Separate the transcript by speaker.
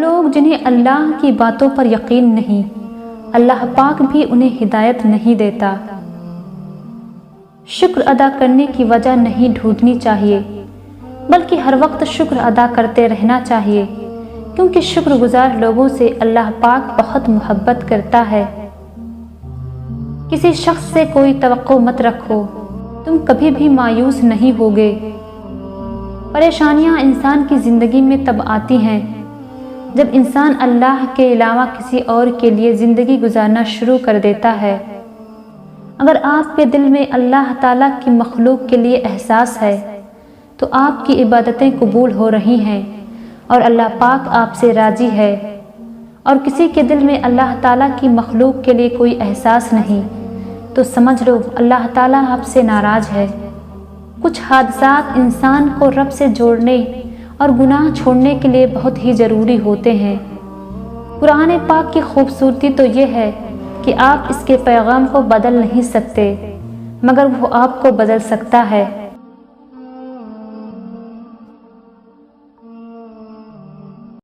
Speaker 1: لوگ جنہیں اللہ کی باتوں پر یقین نہیں، اللہ پاک بھی انہیں ہدایت نہیں دیتا۔ شکر ادا کرنے کی وجہ نہیں ڈھونڈنی چاہیے، بلکہ ہر وقت شکر ادا کرتے رہنا چاہیے، کیونکہ شکر گزار لوگوں سے اللہ پاک بہت محبت کرتا ہے۔ کسی شخص سے کوئی توقع مت رکھو، تم کبھی بھی مایوس نہیں ہوگے۔ پریشانیاں انسان کی زندگی میں تب آتی ہیں جب انسان اللہ کے علاوہ کسی اور کے لیے زندگی گزارنا شروع کر دیتا ہے۔ اگر آپ کے دل میں اللہ تعالیٰ کی مخلوق کے لیے احساس ہے تو آپ کی عبادتیں قبول ہو رہی ہیں اور اللہ پاک آپ سے راضی ہے، اور کسی کے دل میں اللہ تعالیٰ کی مخلوق کے لیے کوئی احساس نہیں تو سمجھ لو اللہ تعالیٰ آپ سے ناراض ہے۔ کچھ حادثات انسان کو رب سے جوڑنے اور گناہ چھوڑنے کے لیے بہت ہی ضروری ہوتے ہیں۔ قرآن پاک کی خوبصورتی تو یہ ہے کہ آپ اس کے پیغام کو بدل نہیں سکتے، مگر وہ آپ کو بدل سکتا ہے۔